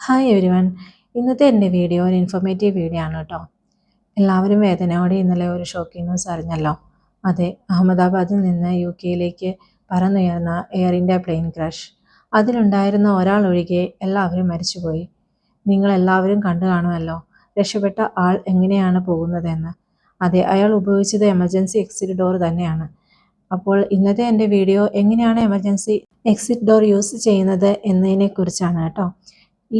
Hi everyone. ഇന്നത്തെ എൻ്റെ video ഒരു ഇൻഫോർമേറ്റീവ് വീഡിയോ ആണ് കേട്ടോ. എല്ലാവരും വേദനയോടെ ഇന്നലെ ഒരു ഷോക്കിംഗ് ന്യൂസ് അറിഞ്ഞല്ലോ. അതെ, അഹമ്മദാബാദിൽ നിന്ന് UK പറന്നുയർന്ന എയർ ഇന്ത്യ പ്ലെയിൻ ക്രാഷ്. അതിലുണ്ടായിരുന്ന ഒരാൾ ഒഴികെ എല്ലാവരും മരിച്ചുപോയി. നിങ്ങളെല്ലാവരും കണ്ടു കാണുമല്ലോ രക്ഷപ്പെട്ട ആൾ എങ്ങനെയാണ് പോകുന്നതെന്ന്. അതെ, അയാൾ ഉപയോഗിച്ചത് എമർജൻസി എക്സിറ്റ് ഡോർ തന്നെയാണ്. അപ്പോൾ ഇന്നത്തെ എൻ്റെ വീഡിയോ എങ്ങനെയാണ് എമർജൻസി എക്സിറ്റ് ഡോർ യൂസ് ചെയ്യുന്നത് എന്നതിനെക്കുറിച്ചാണ് കേട്ടോ.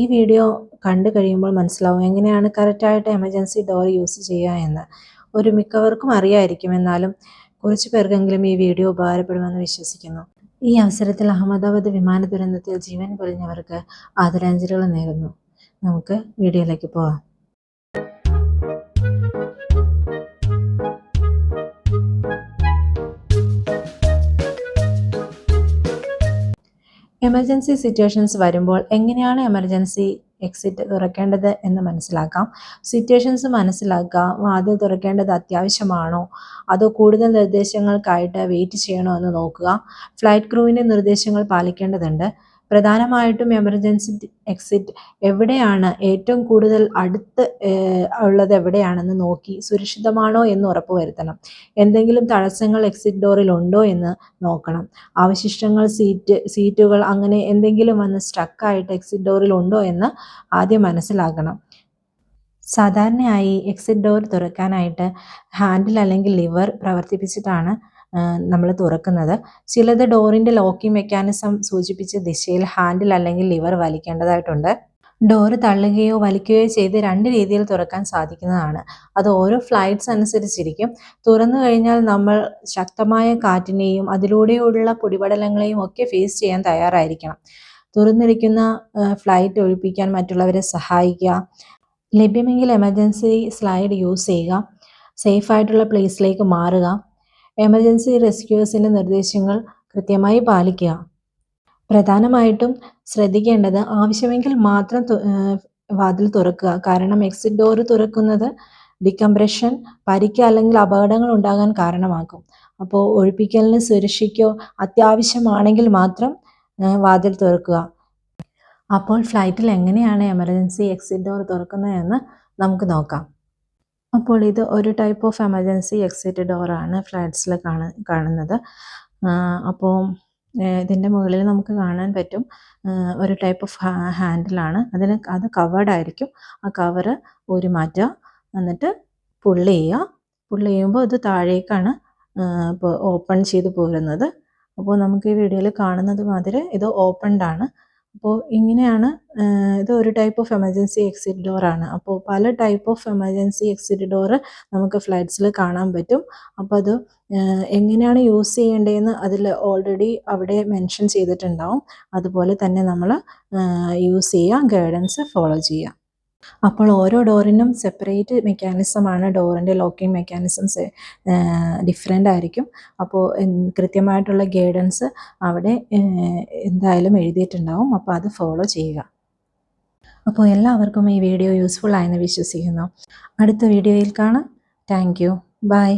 ഈ വീഡിയോ കണ്ടു കഴിയുമ്പോൾ മനസ്സിലാവും എങ്ങനെയാണ് കറക്റ്റായിട്ട് എമർജൻസി ഡോർ യൂസ് ചെയ്യുക എന്ന്. മിക്കവർക്കും അറിയായിരിക്കും, എന്നാലും കുറച്ച് പേർക്കെങ്കിലും ഈ വീഡിയോ ഉപകാരപ്പെടുമെന്ന് വിശ്വസിക്കുന്നു. ഈ അവസരത്തിൽ അഹമ്മദാബാദ് വിമാന ദുരന്തത്തിൽ ജീവൻ പൊലിഞ്ഞവർക്ക് ആദരാഞ്ജലികൾ നേരുന്നു. നമുക്ക് വീഡിയോയിലേക്ക് പോകാം. എമർജൻസി സിറ്റുവേഷൻസ് വരുമ്പോൾ എങ്ങനെയാണ് എമർജൻസി എക്സിറ്റ് തുറക്കേണ്ടത് എന്ന് മനസ്സിലാക്കാം. സിറ്റുവേഷൻസ് മനസ്സിലാക്കുക. വാതിൽ തുറക്കേണ്ടത് അത്യാവശ്യമാണോ അതോ കൂടുതൽ നിർദ്ദേശങ്ങൾക്കായിട്ട് വെയിറ്റ് ചെയ്യണോ എന്ന് നോക്കുക. ഫ്ലൈറ്റ് ക്രൂവിൻ്റെ നിർദ്ദേശങ്ങൾ പാലിക്കേണ്ടതുണ്ട്. പ്രധാനമായിട്ടും എമർജൻസി എക്സിറ്റ് എവിടെയാണ് ഏറ്റവും കൂടുതൽ അടുത്ത് ഉള്ളത് എവിടെയാണെന്ന് നോക്കി സുരക്ഷിതമാണോ എന്ന് ഉറപ്പുവരുത്തണം. എന്തെങ്കിലും തടസ്സങ്ങൾ എക്സിറ്റ് ഡോറിൽ ഉണ്ടോ എന്ന് നോക്കണം. അവശിഷ്ടങ്ങൾ, സീറ്റുകൾ അങ്ങനെ എന്തെങ്കിലും വന്ന് സ്റ്റക്കായിട്ട് എക്സിറ്റ് ഡോറിൽ ഉണ്ടോ എന്ന് ആദ്യം മനസ്സിലാക്കണം. സാധാരണയായി എക്സിറ്റ് ഡോർ തുറക്കാനായിട്ട് ഹാൻഡിൽ അല്ലെങ്കിൽ ലിവർ പ്രവർത്തിപ്പിച്ചിട്ടാണ് നമ്മൾ തുറക്കുന്നത്. ചിലത് ഡോറിൻ്റെ ലോക്കിംഗ് മെക്കാനിസം സൂചിപ്പിച്ച ദിശയിൽ ഹാൻഡിൽ അല്ലെങ്കിൽ ലിവർ വലിക്കേണ്ടതായിട്ടുണ്ട്. ഡോറ് തള്ളുകയോ വലിക്കുകയോ ചെയ്ത് രണ്ട് രീതിയിൽ തുറക്കാൻ സാധിക്കുന്നതാണ്. അത് ഓരോ ഫ്ലൈറ്റ്സ് അനുസരിച്ചിരിക്കും. തുറന്നു കഴിഞ്ഞാൽ നമ്മൾ ശക്തമായ കാറ്റിനെയും അതിലൂടെയുള്ള പൊടിപടലങ്ങളെയും ഒക്കെ ഫേസ് ചെയ്യാൻ തയ്യാറായിരിക്കണം. തുറന്നിരിക്കുന്ന ഫ്ലൈറ്റ് ഒഴിപ്പിക്കാൻ മറ്റുള്ളവരെ സഹായിക്കുക. ലഭ്യമെങ്കിൽ എമർജൻസി സ്ലൈഡ് യൂസ് ചെയ്യുക. സേഫായിട്ടുള്ള പ്ലേസിലേക്ക് മാറുക. എമർജൻസി റെസ്ക്യൂസിൻ്റെ നിർദ്ദേശങ്ങൾ കൃത്യമായി പാലിക്കുക. പ്രധാനമായിട്ടും ശ്രദ്ധിക്കേണ്ടത് ആവശ്യമെങ്കിൽ മാത്രം വാതിൽ തുറക്കുക. കാരണം എക്സിറ്റ് ഡോർ തുറക്കുന്നത് ഡികംപ്രഷൻ, പരിക്ക് അല്ലെങ്കിൽ അപകടങ്ങൾ ഉണ്ടാകാൻ കാരണമാക്കും. അപ്പോൾ ഒഴിപ്പിക്കലിന് സുരക്ഷയ്ക്കോ അത്യാവശ്യമാണെങ്കിൽ മാത്രം വാതിൽ തുറക്കുക. അപ്പോൾ ഫ്ലൈറ്റിൽ എങ്ങനെയാണ് എമർജൻസി എക്സിറ്റ് ഡോർ തുറക്കുന്നതെന്ന് നമുക്ക് നോക്കാം. അപ്പോൾ ഇത് ഒരു ടൈപ്പ് ഓഫ് എമർജൻസി എക്സിറ്റ് ഡോറാണ് ഫ്ലൈറ്റ്സിൽ കാണുന്നത്. അപ്പോൾ ഇതിൻ്റെ മുകളിൽ നമുക്ക് കാണാൻ പറ്റും ഒരു ടൈപ്പ് ഓഫ് ഹാൻഡിലാണ്. അത് കവേർഡ് ആയിരിക്കും. ആ കവറ് ഊരി മാറ്റുക, എന്നിട്ട് പുള്ള് ചെയ്യുക. പുള്ള് ചെയ്യുമ്പോൾ ഇത് താഴേക്കാണ് ഇപ്പോൾ ഓപ്പൺ ചെയ്ത് പോരുന്നത്. അപ്പോൾ നമുക്ക് ഈ വീഡിയോയിൽ കാണുന്നത് മാതിരി ഇത് ഓപ്പൺഡ് ആണ്. അപ്പോൾ ഇങ്ങനെയാണ്. ഇത് ഒരു ടൈപ്പ് ഓഫ് എമർജൻസി എക്സിറ്റ് ഡോറാണ്. അപ്പോൾ പല type of emergency exit door നമുക്ക് ഫ്ലൈറ്റ്സിൽ കാണാൻ പറ്റും. അപ്പോൾ അത് എങ്ങനെയാണ് യൂസ് ചെയ്യേണ്ടതെന്ന് അതിൽ ഓൾറെഡി അവിടെ മെൻഷൻ ചെയ്തിട്ടുണ്ടാവും. അതുപോലെ തന്നെ നമ്മൾ യൂസ് ചെയ്യുക, ഗൈഡൻസ് ഫോളോ ചെയ്യുക. അപ്പോൾ ഓരോ ഡോറിനും സെപ്പറേറ്റ് മെക്കാനിസമാണ്. ഡോറിൻ്റെ ലോക്കിംഗ് മെക്കാനിസംസ് ഡിഫറെൻ്റ് ആയിരിക്കും. അപ്പോൾ കൃത്യമായിട്ടുള്ള ഗൈഡൻസ് അവിടെ എന്തായാലും എഴുതിയിട്ടുണ്ടാവും. അപ്പോൾ അത് ഫോളോ ചെയ്യുക. അപ്പോൾ എല്ലാവർക്കും ഈ വീഡിയോ യൂസ്ഫുൾ ആയെന്ന് വിശ്വസിക്കുന്നു. അടുത്ത വീഡിയോയിൽ കാണാം. Thank you. ബൈ.